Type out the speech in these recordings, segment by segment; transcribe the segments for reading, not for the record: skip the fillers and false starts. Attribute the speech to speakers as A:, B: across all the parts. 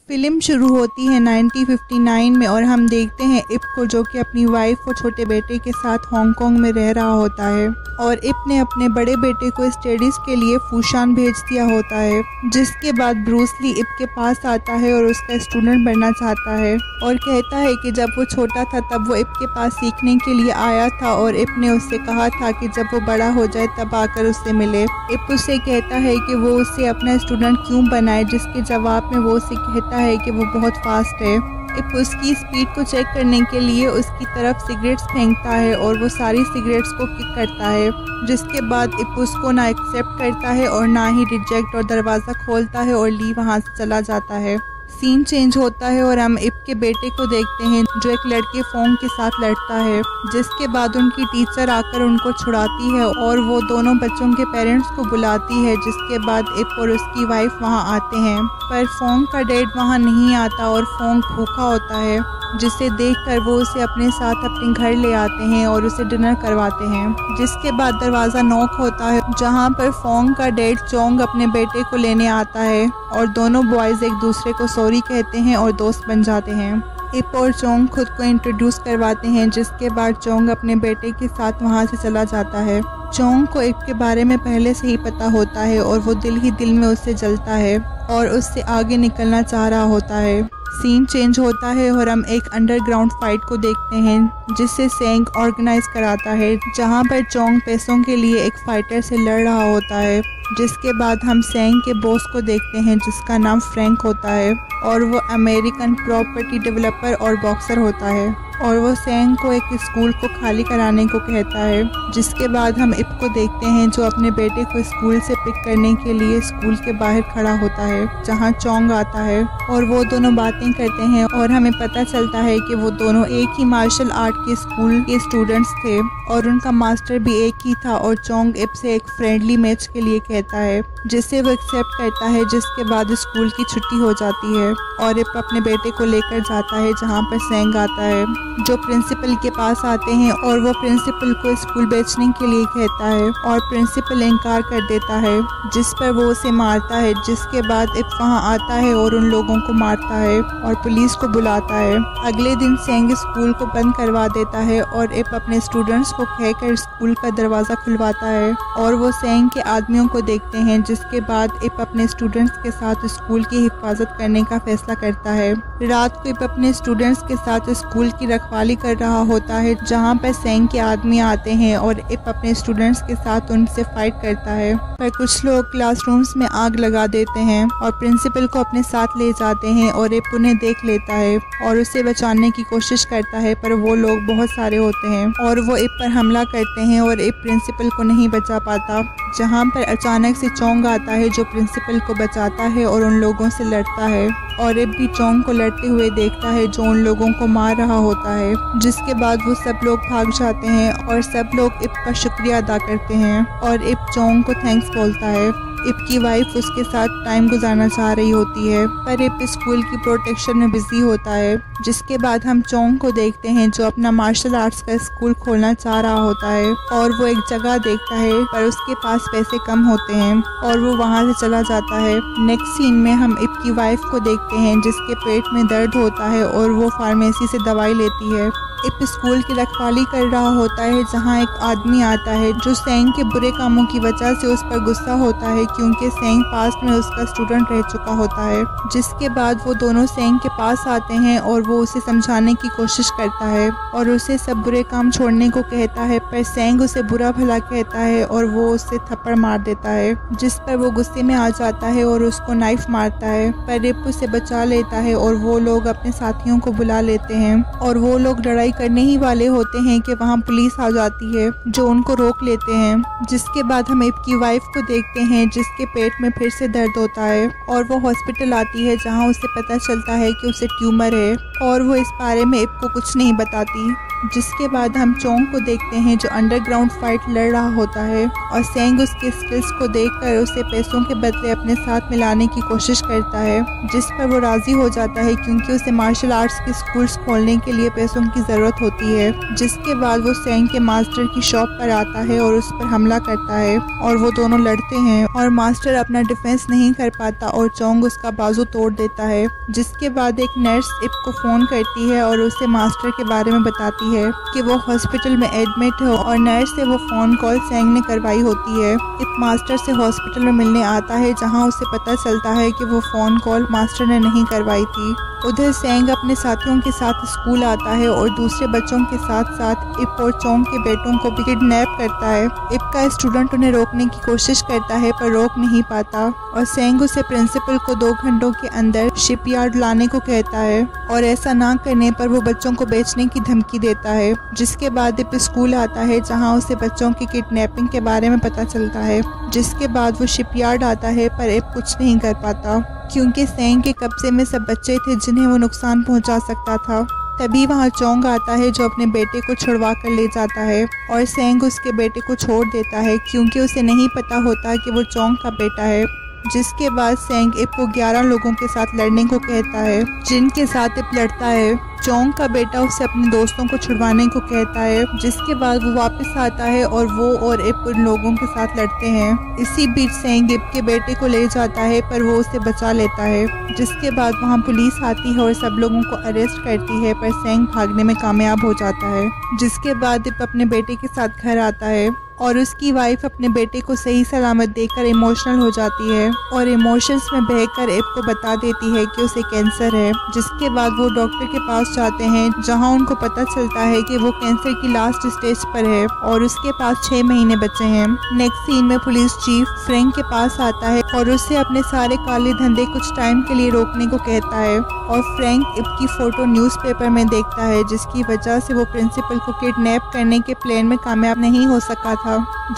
A: Film शुरू होती है 1959 में और हम देखते हैं इप को, जो कि अपनी वाइफ और छोटे बेटे के साथ हांगकांग में रह रहा होता है और इप ने अपने बड़े बेटे को स्टडीज़ के लिए फूशान भेज दिया होता है। जिसके बाद ब्रूस ली इप के पास आता है और उसका स्टूडेंट बनना चाहता है और कहता है कि जब वो छोटा था तब वो इप के पास सीखने के लिए आया था और इप ने उससे कहा था कि जब वो बड़ा हो जाए तब आकर उससे मिले। इप उससे कहता है कि वो उससे अपना स्टूडेंट क्यों बनाए, जिसके जवाब में वो उससे कहता है कि वो बहुत फास्ट है। इप उसकी स्पीड को चेक करने के लिए उसकी तरफ सिगरेट्स फेंकता है और वो सारी सिगरेट्स को किक करता है, जिसके बाद इप उसको ना एक्सेप्ट करता है और ना ही रिजेक्ट और दरवाज़ा खोलता है और ली वहाँ से चला जाता है। सीन चेंज होता है और हम इप के बेटे को देखते हैं जो एक लड़के फोंग के साथ लड़ता है, जिसके बाद उनकी टीचर आकर उनको छुड़ाती है और वो दोनों बच्चों के पेरेंट्स को बुलाती है। जिसके बाद इप और उसकी वाइफ वहां आते हैं, पर फोंग का डैड वहां नहीं आता और फोंग भूखा होता है, जिसे देखकर वो उसे अपने साथ अपने घर ले आते हैं और उसे डिनर करवाते हैं। जिसके बाद दरवाज़ा नॉक होता है, जहां पर फोंग का डैड चोंग अपने बेटे को लेने आता है और दोनों बॉयज़ एक दूसरे को सॉरी कहते हैं और दोस्त बन जाते हैं। इप और चोंग खुद को इंट्रोड्यूस करवाते हैं, जिसके बाद चोंग अपने बेटे के साथ वहां से चला जाता है। चोंग को इप के बारे में पहले से ही पता होता है और वो दिल ही दिल में उससे जलता है और उससे आगे निकलना चाह रहा होता है। सीन चेंज होता है और हम एक अंडरग्राउंड फाइट को देखते हैं जिसे सेंग ऑर्गेनाइज कराता है, जहां पर चोंग पैसों के लिए एक फाइटर से लड़ रहा होता है। जिसके बाद हम सेंग के बॉस को देखते हैं जिसका नाम फ्रैंक होता है और वो अमेरिकन प्रॉपर्टी डेवलपर और बॉक्सर होता है और वो सेंग को एक स्कूल को खाली कराने को कहता है। जिसके बाद हम इप को देखते हैं जो अपने बेटे को स्कूल से पिक करने के लिए स्कूल के बाहर खड़ा होता है, जहां चोंग आता है और वो दोनों बातें करते हैं और हमें पता चलता है कि वो दोनों एक ही मार्शल आर्ट के स्कूल के स्टूडेंट्स थे और उनका मास्टर भी एक ही था। और चोंग इप से एक फ्रेंडली मैच के लिए कहता है, जिसे वो एक्सेप्ट करता है। जिसके बाद स्कूल की छुट्टी हो जाती है और इप अपने बेटे को लेकर जाता है, जहाँ पर सेंग आता है जो प्रिंसिपल के पास आते हैं और वो प्रिंसिपल को स्कूल बेचने के लिए कहता है और प्रिंसिपल इनकार कर देता है, जिस पर वो उसे मारता है। जिसके बाद इप वहां आता है और उन लोगों को मारता है और पुलिस को बुलाता है। अगले दिन सेंग स्कूल को बंद करवा देता है और इप अपने स्टूडेंट्स को कहकर स्कूल का दरवाज़ा खुलवाता है और वो सेंग के आदमियों को देखते हैं। जिसके बाद इप अपने स्टूडेंट्स के साथ स्कूल की हिफाजत करने का फैसला करता है। रात को इप अपने स्टूडेंट्स के साथ स्कूल की रखवाली कर रहा होता है, जहां पर सेंग के आदमी आते हैं और इप अपने स्टूडेंट्स के साथ उनसे फाइट करता है, पर कुछ लोग क्लासरूम्स में आग लगा देते हैं और प्रिंसिपल को अपने साथ ले जाते हैं और इप उन्हें देख लेता है और उसे बचाने की कोशिश करता है, पर वो लोग बहुत सारे होते हैं और वो इप पर हमला करते हैं और इप प्रिंसिपल को नहीं बचा पाता। जहां पर अचानक से चोंग आता है जो प्रिंसिपल को बचाता है और उन लोगों से लड़ता है और इप भी चोंग को लड़ते हुए देखता है जो उन लोगों को मार रहा होता है। जिसके बाद वो सब लोग भाग जाते हैं और सब लोग इप का शुक्रिया अदा करते हैं और इप चोंग को थैंक्स बोलता है। इप की वाइफ उसके साथ टाइम गुजारना चाह रही होती है, पर इप स्कूल की प्रोटेक्शन में बिजी होता है। जिसके बाद हम चोंग को देखते हैं जो अपना मार्शल आर्ट्स का स्कूल खोलना चाह रहा होता है और वो एक जगह देखता है, पर उसके पास पैसे कम होते हैं और वो वहाँ से चला जाता है। नेक्स्ट सीन में हम इप की वाइफ को देखते हैं जिसके पेट में दर्द होता है और वो फार्मेसी से दवाई लेती है। इप स्कूल की रखवाली कर रहा होता है, जहां एक आदमी आता है जो सेंग के बुरे कामों की वजह से उस पर गुस्सा होता है, क्योंकि सेंग पास्ट में उसका स्टूडेंट रह चुका होता है। जिसके बाद वो दोनों सेंग के पास आते हैं और वो उसे समझाने की कोशिश करता है और उसे सब बुरे काम छोड़ने को कहता है, पर सेंग उसे बुरा भला कहता है और वो उससे थप्पड़ मार देता है, जिस पर वो गुस्से में आ जाता है और उसको नाइफ मारता है, पर इप उसे बचा लेता है और वो लोग अपने साथियों को बुला लेते हैं और वो लोग लड़ाई करने ही वाले होते हैं कि वहां पुलिस आ जाती है जो उनको रोक लेते हैं। जिसके बाद हम इप की वाइफ को देखते हैं जिसके पेट में फिर से दर्द होता है और वो हॉस्पिटल आती है, जहां उसे पता चलता है कि उसे ट्यूमर है और वो इस बारे में इप को कुछ नहीं बताती। जिसके बाद हम चोंग को देखते हैं जो अंडरग्राउंड फाइट लड़ रहा होता है और सेंग उसके स्किल्स को देखकर उसे पैसों के बदले अपने साथ मिलाने की कोशिश करता है, जिस पर वो राजी हो जाता है क्योंकि उसे मार्शल आर्ट्स के स्कूल्स खोलने के लिए पैसों की ज़रूरत होती है। जिसके बाद वो सेंग के मास्टर की शॉप पर आता है और उस पर हमला करता है और वो दोनों लड़ते हैं और मास्टर अपना डिफेंस नहीं कर पाता और चोंग उसका बाजू तोड़ देता है। जिसके बाद एक नर्स इप को फ़ोन करती है और उसे मास्टर के बारे में बताती है कि वो हॉस्पिटल में एडमिट है और नर्स से वो फ़ोन कॉल सेंग ने करवाई होती है। इप मास्टर से हॉस्पिटल में मिलने आता है जहां उसे पता चलता है कि वो फ़ोन कॉल मास्टर ने नहीं करवाई थी। उधर सेंग अपने साथियों के साथ स्कूल आता है और दूसरे बच्चों के साथ साथ इप और चोंग के बेटों को भी किडनैप करता है। इप का स्टूडेंट उन्हें रोकने की कोशिश करता है पर रोक नहीं पाता और सेंग उसे प्रिंसिपल को 2 घंटों के अंदर शिपयार्ड लाने को कहता है और ऐसा ना करने पर वो बच्चों को बेचने की धमकी देता है। जिसके बाद इप स्कूल आता है जहाँ उसे बच्चों की किडनैपिंग के बारे में पता चलता है। जिसके बाद वो शिपयार्ड आता है पर इप कुछ नहीं कर पाता क्योंकि सेंग के कब्जे में सब बच्चे थे जिन्हें वो नुकसान पहुंचा सकता था। तभी वहाँ चोंग आता है जो अपने बेटे को छुड़वा कर ले जाता है और सेंग उसके बेटे को छोड़ देता है क्योंकि उसे नहीं पता होता कि वो चोंग का बेटा है। जिसके बाद सेंग इप को 11 लोगों के साथ लड़ने को कहता है जिनके साथ इप लड़ता है। चोंग का बेटा उसे अपने दोस्तों को छुड़वाने को कहता है। जिसके बाद वो वापस आता है और वो और इप उन लोगों के साथ लड़ते हैं। इसी बीच सेंग इप के बेटे को ले जाता है पर वो उसे बचा लेता है। जिसके बाद वहाँ पुलिस आती है और सब लोगों को अरेस्ट करती है पर सेंग भागने में कामयाब हो जाता है। जिसके बाद इप अपने बेटे के साथ घर आता है और उसकी वाइफ अपने बेटे को सही सलामत देखकर इमोशनल हो जाती है और इमोशंस में बहकर इप को बता देती है कि उसे कैंसर है। जिसके बाद वो डॉक्टर के पास जाते हैं जहां उनको पता चलता है कि वो कैंसर की लास्ट स्टेज पर है और उसके पास 6 महीने बचे हैं। नेक्स्ट सीन में पुलिस चीफ फ्रैंक के पास आता है और उससे अपने सारे काले धंधे कुछ टाइम के लिए रोकने को कहता है और फ्रैंक इप की फ़ोटो न्यूज़पेपर में देखता है जिसकी वजह से वो प्रिंसिपल को किडनैप करने के प्लान में कामयाब नहीं हो सका था।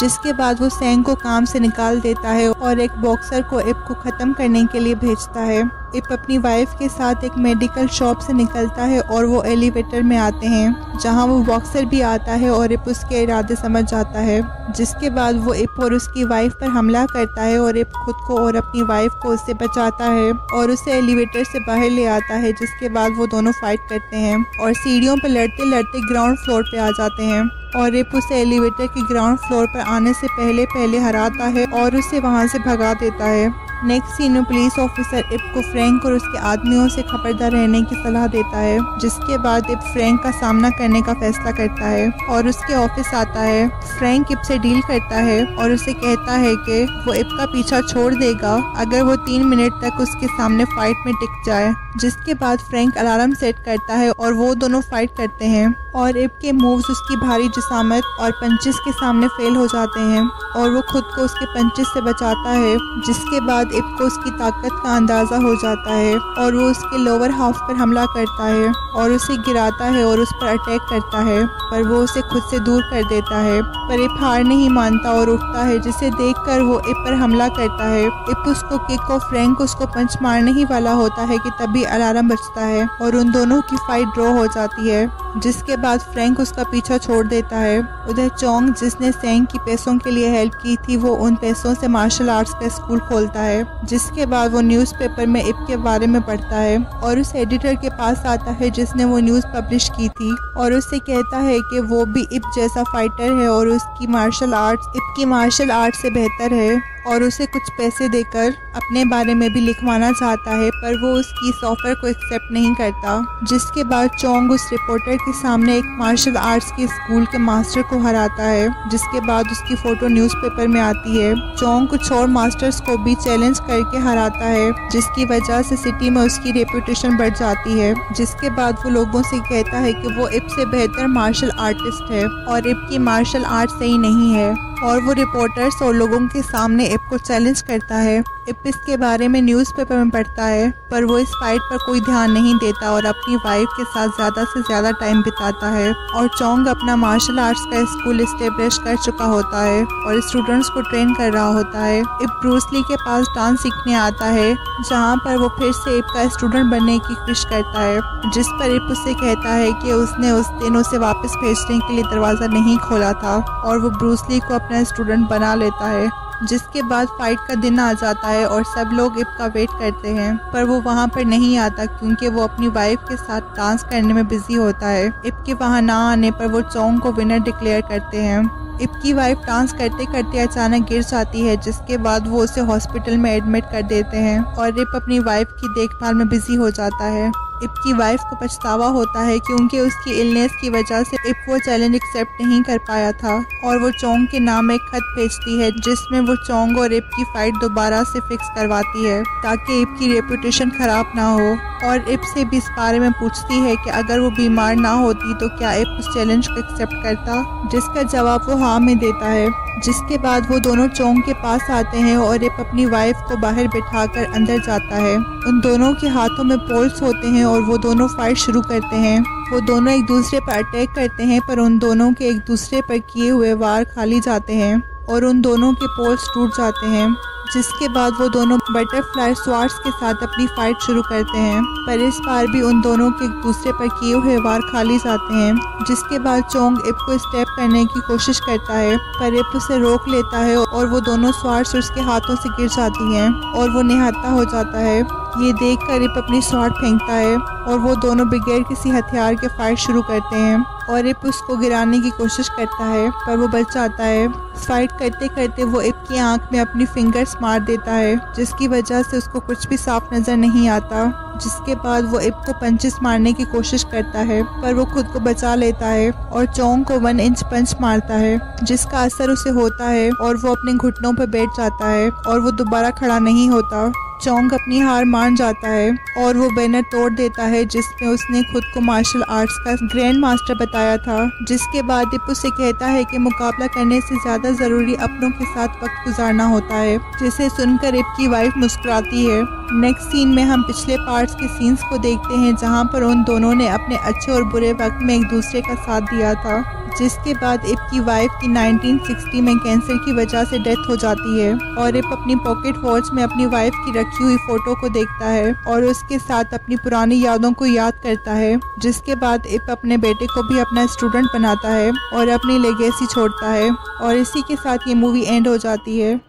A: जिसके बाद वो सेंग को काम से निकाल देता है और एक बॉक्सर को इप को ख़त्म करने के लिए भेजता है। इप अपनी वाइफ के साथ एक मेडिकल शॉप से निकलता है और वो एलिवेटर में आते हैं जहां वो बॉक्सर भी आता है और इप उसके इरादे समझ जाता है। जिसके बाद वो इप और उसकी वाइफ पर हमला करता है और इप खुद को और अपनी वाइफ को उससे बचाता है और उसे एलिवेटर से बाहर ले आता है। जिसके बाद वो दोनों फाइट करते हैं और सीढ़ियों पर लड़ते लड़ते ग्राउंड फ्लोर पे आ जाते हैं और इप उसे एलिवेटर के ग्राउंड फ्लोर पर आने से पहले हराता है और उसे वहां से भगा देता है। नेक्स्ट सीन में पुलिस ऑफिसर इप को फ्रैंक और उसके आदमियों से खबरदार रहने की सलाह देता है। जिसके बाद इप फ्रैंक का सामना करने का फैसला करता है और उसके ऑफिस आता है। फ्रैंक इप से डील करता है और उसे कहता है कि वो इप का पीछा छोड़ देगा अगर वो 3 मिनट तक उसके सामने फाइट में टिक जाए। जिसके बाद फ्रैंक अलार्म सेट करता है और वो दोनों फाइट करते हैं और इप के मूव्स उसकी भारी जिसामत और पंचेस के सामने फेल हो जाते हैं और वो खुद को उसके पंचेस से बचाता है। जिसके बाद इप को उसकी ताकत का अंदाज़ा हो जाता है और वो उसके लोअर हाफ पर हमला करता है और उसे गिराता है और उस पर अटैक करता है पर वो उसे खुद से दूर कर देता है। पर इप हार नहीं मानता और उठता है जिसे देखकर वो इप पर हमला करता है। इप उसको किक और फ्रैंक उसको पंच मारने ही वाला होता है कि तभी अलार्म बजता है और उन दोनों की फाइट ड्रॉ हो जाती है। जिसके बाद फ्रैंक उसका पीछा छोड़ देता है। उधर चोंग जिसने सेंग की पैसों के लिए हेल्प की थी वो उन पैसों से मार्शल आर्ट्स का स्कूल खोलता है। जिसके बाद वो न्यूज़पेपर में इप के बारे में पढ़ता है और उस एडिटर के पास आता है जिसने वो न्यूज़ पब्लिश की थी और उससे कहता है कि वो भी इप जैसा फाइटर है और उसकी मार्शल आर्ट्स इप की मार्शल आर्ट से बेहतर है और उसे कुछ पैसे देकर अपने बारे में भी लिखवाना चाहता है पर वो उसकी इस ऑफर को एक्सेप्ट नहीं करता। जिसके बाद चोंग उस रिपोर्टर के सामने एक मार्शल आर्ट्स के स्कूल के मास्टर को हराता है। जिसके बाद उसकी फ़ोटो न्यूज़पेपर में आती है। चोंग कुछ और मास्टर्स को भी चैलेंज करके हराता है जिसकी वजह से सिटी में उसकी रेपुटेशन बढ़ जाती है। जिसके बाद वो लोगों से कहता है कि वो इप से बेहतर मार्शल आर्टिस्ट है और इप की मार्शल आर्ट सही नहीं है। और वो रिपोर्टर्स और लोगों के सामने इप को चैलेंज करता है। इप इसके बारे में न्यूज़पेपर में पढ़ता है, पर वो इस फाइट पर कोई ध्यान नहीं देता और अपनी वाइफ के साथ ज़्यादा से ज़्यादा टाइम बिताता है। और चोंग अपना मार्शल आर्ट्स का स्कूल एस्टेब्लिश कर चुका होता है और स्टूडेंट्स को ट्रेन कर रहा होता है। इप ब्रूस ली के पास डांस सीखने आता है, जहाँ पर वो फिर से इप का स्टूडेंट बनने की कोशिश करता है, जिस पर इप उससे कहता है कि उसने उस दिन उसे वापस भेजने के लिए दरवाज़ा नहीं खोला था और वो ब्रूस ली को अपना स्टूडेंट बना लेता है। जिसके बाद फाइट का दिन आ जाता है और सब लोग इप का वेट करते हैं, पर वो वहाँ पर नहीं आता क्योंकि वो अपनी वाइफ के साथ डांस करने में बिजी होता है। इप के वहाँ ना आने पर वो चोंग को विनर डिक्लेयर करते हैं। इप की वाइफ डांस करते करते अचानक गिर जाती है, जिसके बाद वो उसे हॉस्पिटल में एडमिट कर देते हैं और इप अपनी वाइफ की देखभाल में बिजी हो जाता है। इप की वाइफ को पछतावा होता है क्योंकि उसकी इलनेस की वजह से इप वो चैलेंज एक्सेप्ट नहीं कर पाया था और वो चोंग के नाम एक खत भेजती है, जिसमें वो चोंग और इप की फाइट दोबारा से फिक्स करवाती है ताकि इप की रेपुटेशन खराब ना हो, और इप से भी इस बारे में पूछती है कि अगर वो बीमार ना होती तो क्या इप उस चैलेंज को एक्सेप्ट करता, जिसका जवाब वो हाँ में देता है। जिसके बाद वो दोनों चोंग के पास आते हैं और इप अपनी वाइफ को बाहर बिठाकर अंदर जाता है। उन दोनों के हाथों में पोल्स होते हैं और वो दोनों फाइट शुरू करते हैं। वो दोनों एक दूसरे पर अटैक करते हैं, पर उन दोनों के एक दूसरे पर किए हुए वार खाली जाते हैं और उन दोनों के पोल्स टूट जाते हैं। जिसके बाद वो दोनों बटरफ्लाई स्वार्ड्स के साथ अपनी फाइट शुरू करते हैं, पर इस बार भी उन दोनों के एक दूसरे पर किए हुए वार खाली जाते हैं। जिसके बाद चोंग इप को स्टेप करने की कोशिश करता है, पर इप उसे रोक लेता है और वो दोनों स्वार्ड्स उसके हाथों से गिर जाती हैं और वो निहत्था हो जाता है। ये देखकर इप अपनी स्वार्ड फेंकता है और वो दोनों बगैर किसी हथियार के फाइट शुरू करते हैं और इप उसको गिराने की कोशिश करता है, पर वो बच जाता है। फाइट करते करते वो इप की आंख में अपनी फिंगर्स मार देता है, जिसकी वजह से उसको कुछ भी साफ नजर नहीं आता। जिसके बाद वो इप को पंचेस मारने की कोशिश करता है, पर वो खुद को बचा लेता है और चोंग को 1 इंच पंच मारता है, जिसका असर उसे होता है और वो अपने घुटनों पर बैठ जाता है और वो दोबारा खड़ा नहीं होता। चोंग अपनी हार मान जाता है और वो बैनर तोड़ देता है जिसमें उसने खुद को मार्शल आर्ट्स का ग्रैंड मास्टर बताया था। जिसके बाद इप उसे कहता है कि मुकाबला करने से ज़्यादा ज़रूरी अपनों के साथ वक्त गुजारना होता है, जिसे सुनकर इप की वाइफ मुस्कुराती है। नेक्स्ट सीन में हम पिछले पार्ट्स के सीन्स को देखते हैं, जहां पर उन दोनों ने अपने अच्छे और बुरे वक्त में एक दूसरे का साथ दिया था। जिसके बाद इप की वाइफ की 1960 में कैंसर की वजह से डेथ हो जाती है और इप अपनी पॉकेट वॉच में अपनी वाइफ की रखी हुई फोटो को देखता है और उसके साथ अपनी पुरानी यादों को याद करता है। जिसके बाद इप अपने बेटे को भी अपना स्टूडेंट बनाता है और अपनी लेगेसी छोड़ता है और इसी के साथ ये मूवी एंड हो जाती है।